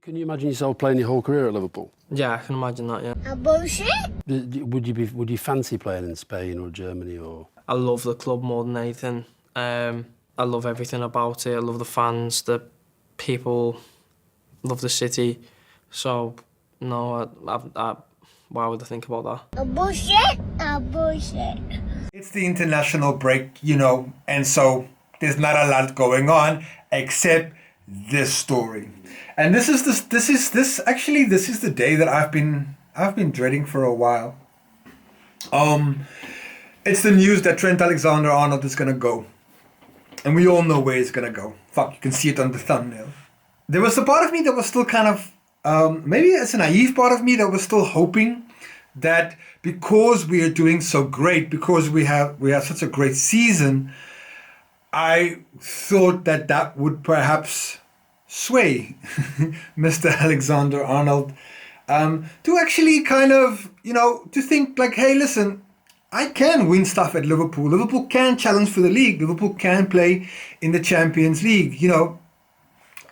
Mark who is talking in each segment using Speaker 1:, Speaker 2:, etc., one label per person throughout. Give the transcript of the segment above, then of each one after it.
Speaker 1: Can you imagine yourself playing your whole career at Liverpool?
Speaker 2: Yeah, I can imagine that, yeah.
Speaker 3: Bullshit?
Speaker 1: Would you fancy playing in Spain or Germany or?
Speaker 2: I love the club more than anything. I love everything about it. I love the fans, the people, love the city. So, no, why would I think about that?
Speaker 3: Bullshit? Bullshit.
Speaker 4: It's the international break, and so there's not a lot going on except this story. And this is the day that I've been dreading for a while. It's the news that Trent Alexander-Arnold is gonna go. And we all know where he's gonna go. Fuck, you can see it on the thumbnail. There was a part of me that was still kind of, maybe it's a naive part of me that was still hoping that because we are doing so great, because we have such a great season, I thought that would perhaps sway Mr. Alexander-Arnold to actually kind of, to think like, hey, listen, I can win stuff at Liverpool. Liverpool can challenge for the league. Liverpool can play in the Champions League.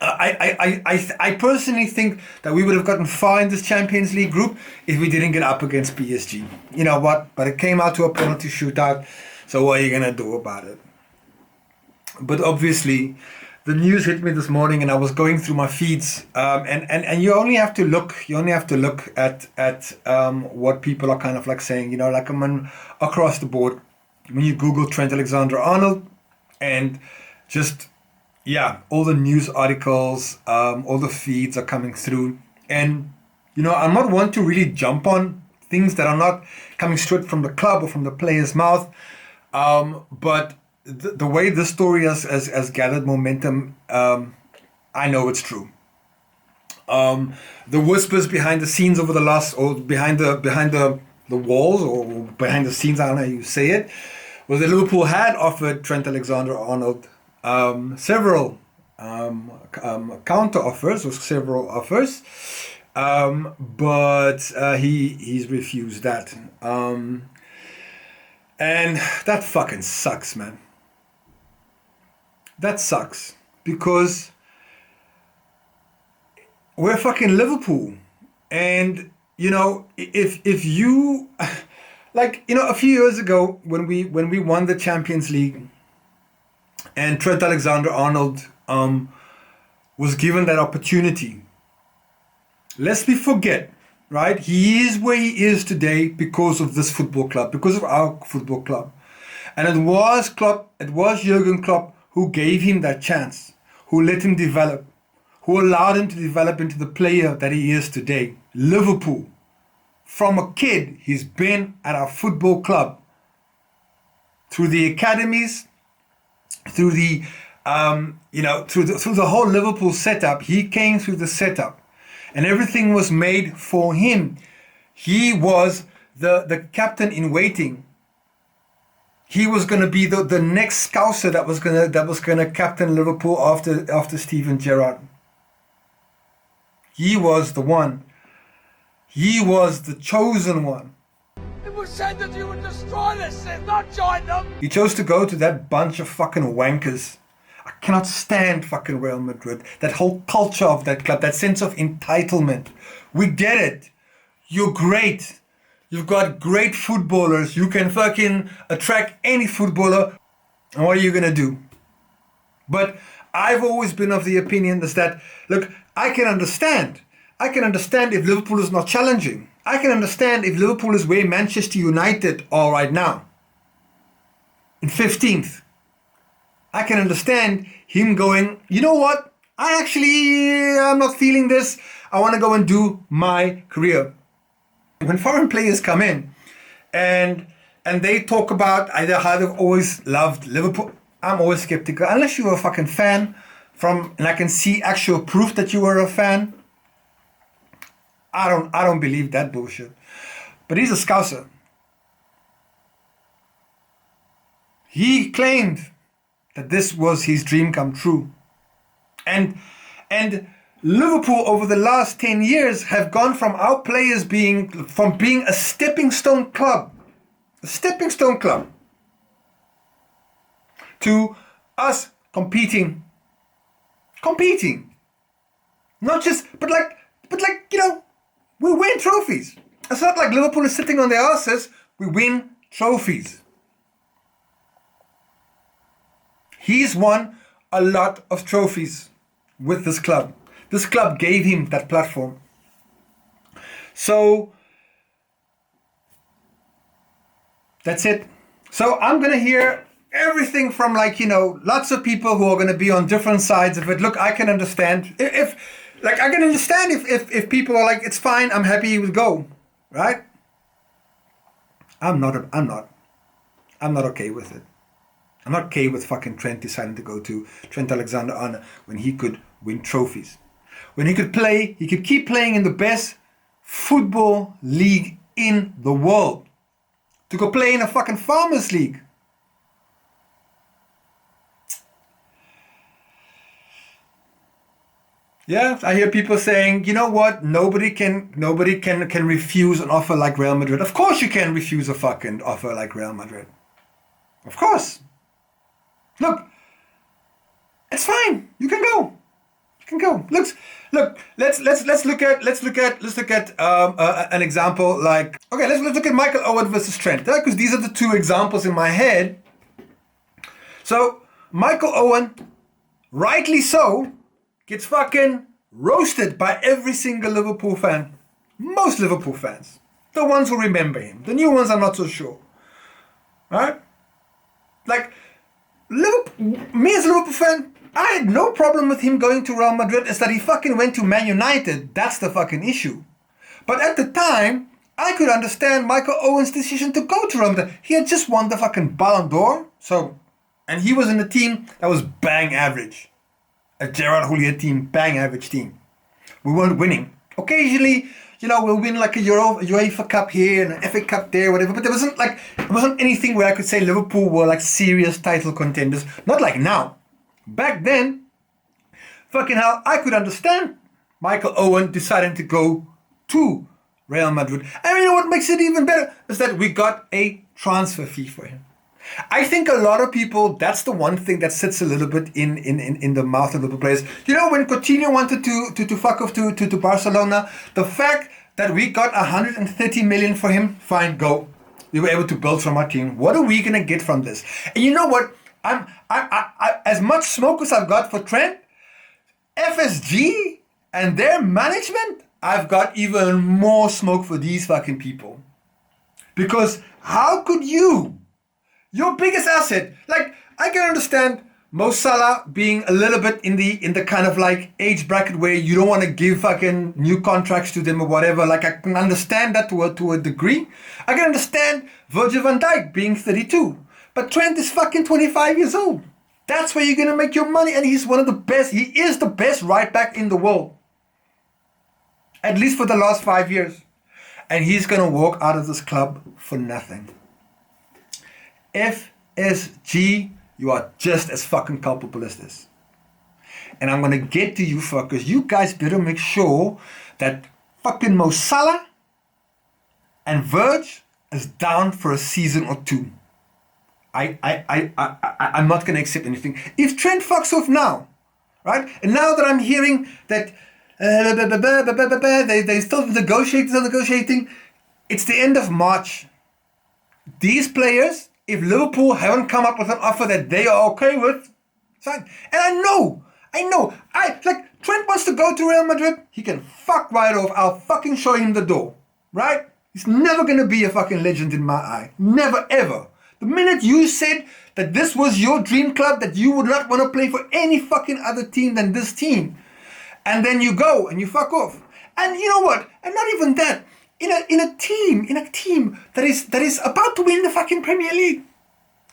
Speaker 4: I personally think that we would have gotten far in this Champions League group if we didn't get up against PSG. You know what? But it came out to a penalty shootout. So what are you going to do about it? But obviously, the news hit me this morning, and I was going through my feeds, and you only have to look. You only have to look at what people are kind of like saying. Like across the board, when you Google Trent Alexander-Arnold, and just all the news articles, all the feeds are coming through, and I'm not one to really jump on things that are not coming straight from the club or from the player's mouth, but the way this story has gathered momentum, I know it's true. The whispers behind the scenes over the last, or behind the walls, or behind the scenes, I don't know how you say it, was that Liverpool had offered Trent Alexander-Arnold several counter offers, or several offers, but he's refused that. And that fucking sucks, man. That sucks, because we're fucking Liverpool, and if you a few years ago when we won the Champions League, and Trent Alexander-Arnold was given that opportunity, lest we forget, right? He is where he is today because of this football club, because of our football club, and it was Jurgen Klopp who gave him that chance, who let him develop, who allowed him to develop into the player that he is today. Liverpool, from a kid, he's been at our football club, through the academies, through the through the whole Liverpool setup. He came through the setup, and everything was made for him. He was the captain in waiting. He was going to be the next Scouser that was going to captain Liverpool after Steven Gerrard. He was the one. He was the chosen one.
Speaker 5: It was said that you would destroy this and not join them.
Speaker 4: He chose to go to that bunch of fucking wankers. I cannot stand fucking Real Madrid. That whole culture of that club, that sense of entitlement. We get it. You're great. You've got great footballers. You can fucking attract any footballer. And what are you going to do? But I've always been of the opinion is that, look, I can understand. I can understand if Liverpool is not challenging. I can understand if Liverpool is where Manchester United are right now, in 15th. I can understand him going, you know what? I'm not feeling this. I want to go and do my career. When foreign players come in and they talk about either how they've always loved Liverpool, I'm always skeptical. Unless you're a fucking fan and I can see actual proof that you were a fan, I don't believe that bullshit. But he's a Scouser. He claimed that this was his dream come true. And Liverpool over the last 10 years have gone from our players being a stepping stone club, to us competing. Not just, but like, you know, we win trophies. It's not like Liverpool is sitting on their asses. We win trophies. He's won a lot of trophies with this club. This club gave him that platform. So, that's it. So I'm going to hear everything from, like, you know, lots of people who are going to be on different sides of it. Look, I can understand. If people are like, it's fine, I'm happy he would go. Right? I'm not okay with it. I'm not okay with fucking Trent deciding to go to Trent Alexander-Arnold when he could win trophies. When he could play, he could keep playing in the best football league in the world. To go play in a fucking farmers league. Yeah, I hear people saying, you know what, nobody can refuse an offer like Real Madrid. Of course you can refuse a fucking offer like Real Madrid. Of course. Look, it's fine. You can go. You can go. Look. Let's look at an example like, okay, let's look at Michael Owen versus Trent, because these are the two examples in my head. So Michael Owen, rightly so, gets fucking roasted by every single Liverpool fan. Most Liverpool fans. The ones who remember him. The new ones, I'm not so sure. Right? Like, me as a Liverpool fan, I had no problem with him going to Real Madrid. It's that he fucking went to Man United. That's the fucking issue. But at the time, I could understand Michael Owen's decision to go to Real Madrid. He had just won the fucking Ballon d'Or. And he was in a team that was bang average. A Gerard Houllier team, bang average team. We weren't winning. Occasionally, you know, we'll win like a UEFA Cup here and an FA Cup there, whatever. But it wasn't anything where I could say Liverpool were like serious title contenders. Not like now. Back then, fucking hell, I could understand Michael Owen deciding to go to Real Madrid. And you know what makes it even better is that we got a transfer fee for him. I think a lot of people, that's the one thing that sits a little bit in the mouth of the players. You know, when Coutinho wanted to fuck off to Barcelona, the fact that we got 130 million for him, fine, go. We were able to build from our team. What are we going to get from this? And you know what? I as much smoke as I've got for Trent, FSG and their management, I've got even more smoke for these fucking people. Because how could you, your biggest asset, like, I can understand Mo Salah being a little bit in the kind of like age bracket where you don't want to give fucking new contracts to them or whatever. Like, I can understand that to a degree. I can understand Virgil van Dijk being 32. But Trent is fucking 25 years old. That's where you're going to make your money. And he's one of the best. He is the best right back in the world. At least for the last 5 years. And he's going to walk out of this club for nothing. FSG, you are just as fucking culpable as this. And I'm going to get to you fuckers. You guys better make sure that fucking Mo Salah and Virg is down for a season or two. I'm not going to accept anything. If Trent fucks off now, right? And now that I'm hearing that they still negotiating, it's the end of March. These players, if Liverpool haven't come up with an offer that they are okay with, fine. And I know, like, Trent wants to go to Real Madrid, he can fuck right off. I'll fucking show him the door, right? He's never going to be a fucking legend in my eye. Never, ever. The minute you said that this was your dream club, that you would not want to play for any fucking other team than this team, and then you go and you fuck off. And you know what? And not even that. In a team that is about to win the fucking Premier League.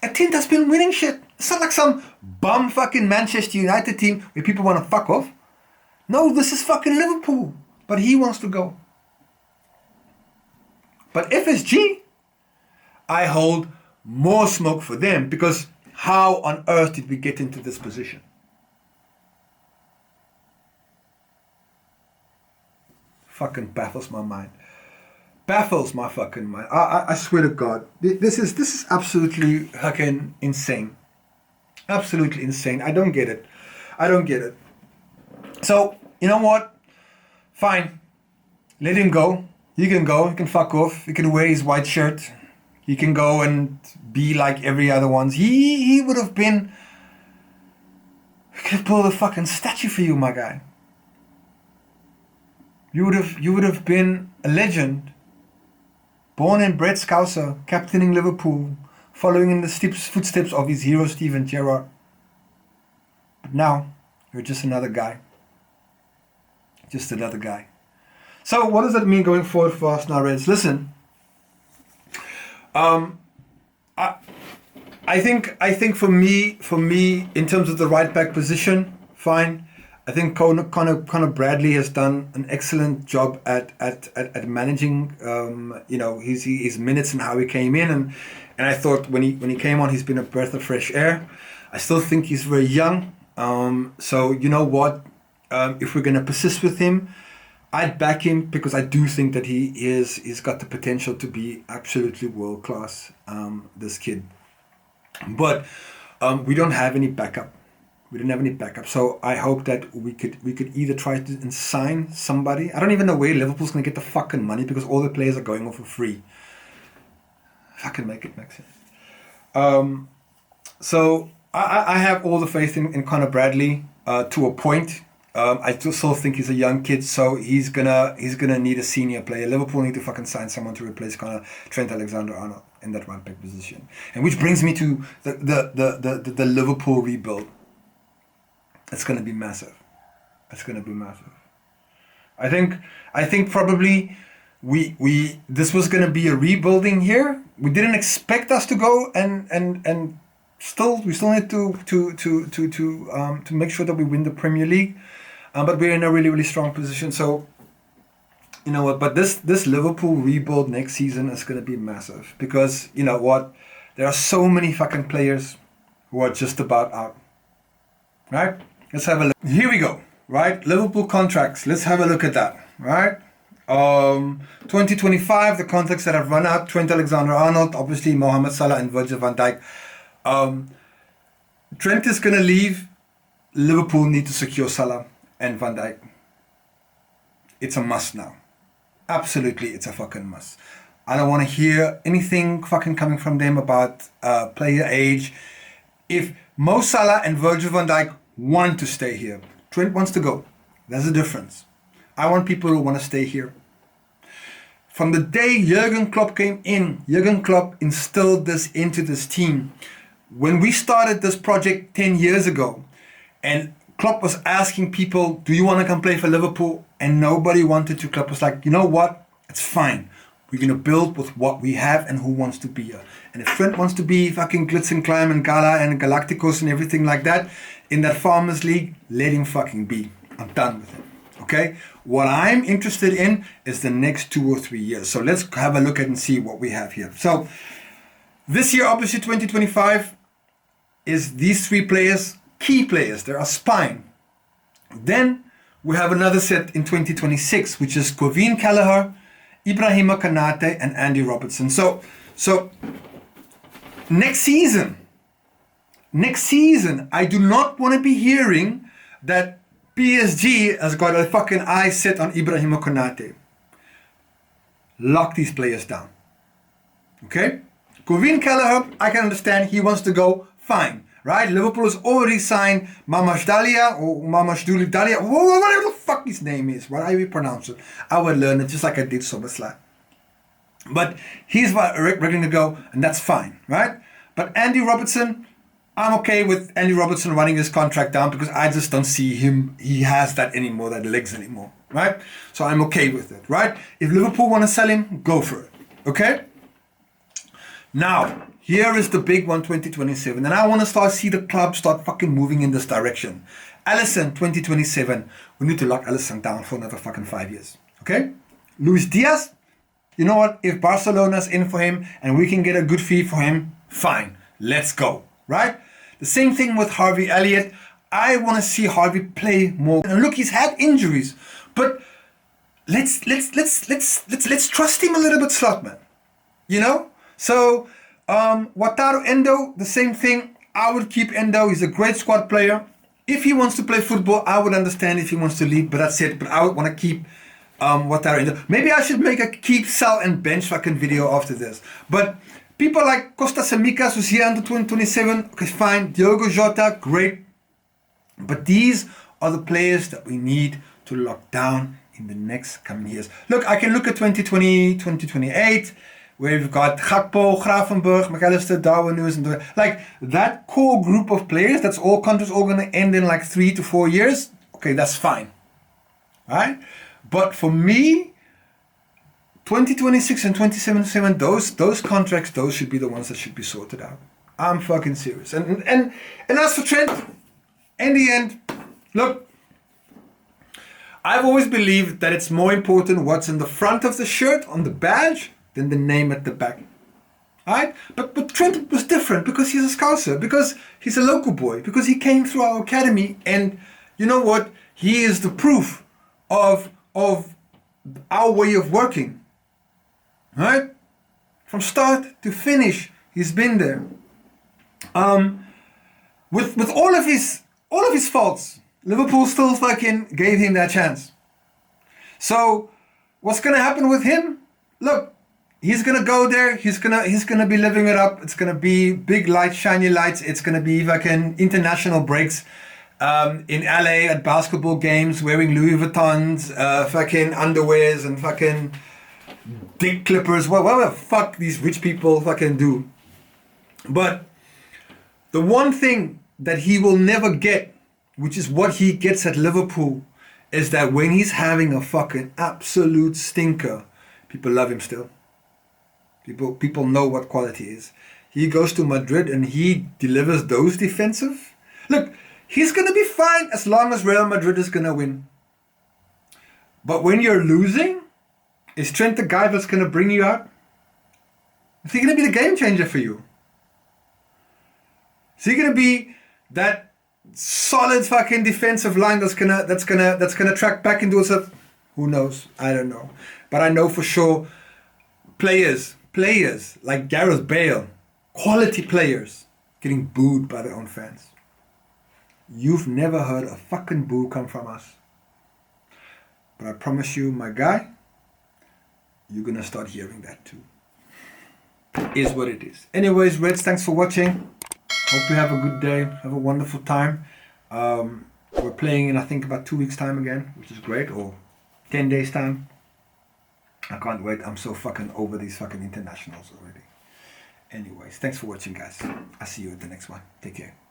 Speaker 4: A team that's been winning shit. It's not like some bum fucking Manchester United team where people want to fuck off. No, this is fucking Liverpool. But he wants to go. But FSG, I hold more smoke for them, because how on earth did we get into this position? Fucking baffles my mind. Baffles my fucking mind. I swear to God, this is absolutely fucking insane. Absolutely insane. I don't get it. So, you know what? fine. Let him go. He can go. He can fuck off. He can wear his white shirt. He can go and be like every other ones. He would have been... We could have built a fucking statue for you, my guy. You would have been a legend. Born and bred Scouser, captaining Liverpool, following in the footsteps of his hero Steven Gerrard. But now, you're just another guy. Just another guy. So what does that mean going forward for Arsenal Reds? Listen, I think for me, in terms of the right back position, fine. I think Conor Bradley has done an excellent job at managing, his minutes and how he came in, and I thought when he came on, he's been a breath of fresh air. I still think he's very young. So you know what? If we're gonna persist with him, I'd back him because I do think that he's got the potential to be absolutely world class. This kid, but we don't have any backup. We didn't have any backup, so I hope that we could either try to sign somebody. I don't even know where Liverpool's gonna get the fucking money because all the players are going off for free. Fucking make sense. So I have all the faith in Conor Bradley to a point. I still think he's a young kid, so he's gonna need a senior player. Liverpool need to fucking sign someone to replace Trent Alexander-Arnold in that right back position. And which brings me to the Liverpool rebuild. It's gonna be massive. It's gonna be massive. I think probably we this was gonna be a rebuilding here. We didn't expect us to go and we still need to make sure that we win the Premier League. But we're in a really, really strong position. So, you know what? But this Liverpool rebuild next season is going to be massive. Because, you know what? There are so many fucking players who are just about out. Right? Let's have a look. Here we go. Right? Liverpool contracts. Let's have a look at that. Right? 2025, the contracts that have run out. Trent Alexander-Arnold, obviously Mohamed Salah and Virgil van Dijk. Trent is going to leave. Liverpool need to secure Salah and Van Dijk. It's a must now. Absolutely, it's a fucking must. I don't want to hear anything fucking coming from them about player age. If Mo Salah and Virgil van Dijk want to stay here, Trent wants to go. There's a difference. I want people who want to stay here. From the day Jurgen Klopp came in, Jurgen Klopp instilled this into this team. When we started this project 10 years ago, and Klopp was asking people, do you want to come play for Liverpool? And nobody wanted to. Klopp was like, you know what? It's fine. We're going to build with what we have and who wants to be here. And if Trent wants to be fucking Glitz and Climb and Gala and Galacticos and everything like that in that Farmers League, let him fucking be. I'm done with him. Okay? What I'm interested in is the next 2 or 3 years. So let's have a look at and see what we have here. So this year, obviously 2025, is these 3 players, key players. They're a spine. Then we have another set in 2026, which is Kevin Kelleher, Ibrahima Kanate, and Andy Robertson. So next season, I do not want to be hearing that PSG has got a fucking eye set on Ibrahima Konate. Lock these players down. Okay? Kevin Kelleher, I can understand. He wants to go. Fine. Right? Liverpool has already signed Mamashdalia or Mamashdalia, whatever the fuck his name is. Whatever you pronounce it. I would learn it just like I did SummerSlam. But he's ready to go, and that's fine. Right? But Andy Robertson, I'm okay with Andy Robertson running his contract down because I just don't see him. He has that anymore, that legs anymore. Right? So I'm okay with it. Right? If Liverpool want to sell him, go for it. Okay? Now, here is the big one, 2027. And I want to see the club start fucking moving in this direction. Alisson, 2027. We need to lock Alisson down for another fucking 5 years. Okay? Luis Diaz, you know what? If Barcelona's in for him and we can get a good fee for him, fine. Let's go. Right? The same thing with Harvey Elliott. I want to see Harvey play more. And look, he's had injuries. But let's trust him a little bit, Slotman. You know? So, Wataru Endo, the same thing. I would keep Endo. He's a great squad player. If he wants to play football, I would understand if he wants to leave, but that's it. But I would want to keep what they're into. Maybe I should make a keep, sell, and bench fucking video after this. But people like Costa Samicas, who's here under 2027, okay, fine. Diogo Jota, great. But these are the players that we need to lock down in the next coming years. Look, I can look at 2020, 2028, where we've got Gakpo, Gravenberg, McAllister, Darwin Nunes, and like that core group of players. That's all contracts all going to end in like 3 to 4 years. Okay, that's fine, right? But for me, 2026 and 2027, those contracts, those should be the ones that should be sorted out. I'm fucking serious. And as for Trent, in the end, look, I've always believed that it's more important what's in the front of the shirt on the badge than the name at the back. Right? But Trent was different because he's a Scouser, because he's a local boy, because he came through our academy, and you know what? He is the proof of our way of working. Right? From start to finish, he's been there. With all of his faults, Liverpool still fucking gave him that chance. So what's gonna happen with him? Look, he's gonna go there, he's gonna be living it up. It's gonna be big lights, shiny lights, it's gonna be fucking international breaks in LA at basketball games, wearing Louis Vuittons, fucking underwears and fucking dick clippers, whatever the fuck these rich people fucking do. But the one thing that he will never get, which is what he gets at Liverpool, is that when he's having a fucking absolute stinker, people love him still. People know what quality is. He goes to Madrid and he delivers those defensive. Look, he's going to be fine as long as Real Madrid is going to win. But when you're losing, is Trent the guy that's going to bring you out? Is he going to be the game changer for you? Is he going to be that solid fucking defensive line that's gonna track back into itself? Who knows? I don't know. But I know for sure players like Gareth Bale, quality players, getting booed by their own fans. You've never heard a fucking boo come from us. But I promise you, my guy, you're gonna start hearing that too. Is what it is. Anyways, Reds, thanks for watching. Hope you have a good day. Have a wonderful time. We're playing in, I think, about 2 weeks' time again, which is great, or 10 days' time. I can't wait. I'm so fucking over these fucking internationals already. Anyways, thanks for watching, guys. I'll see you at the next one. Take care.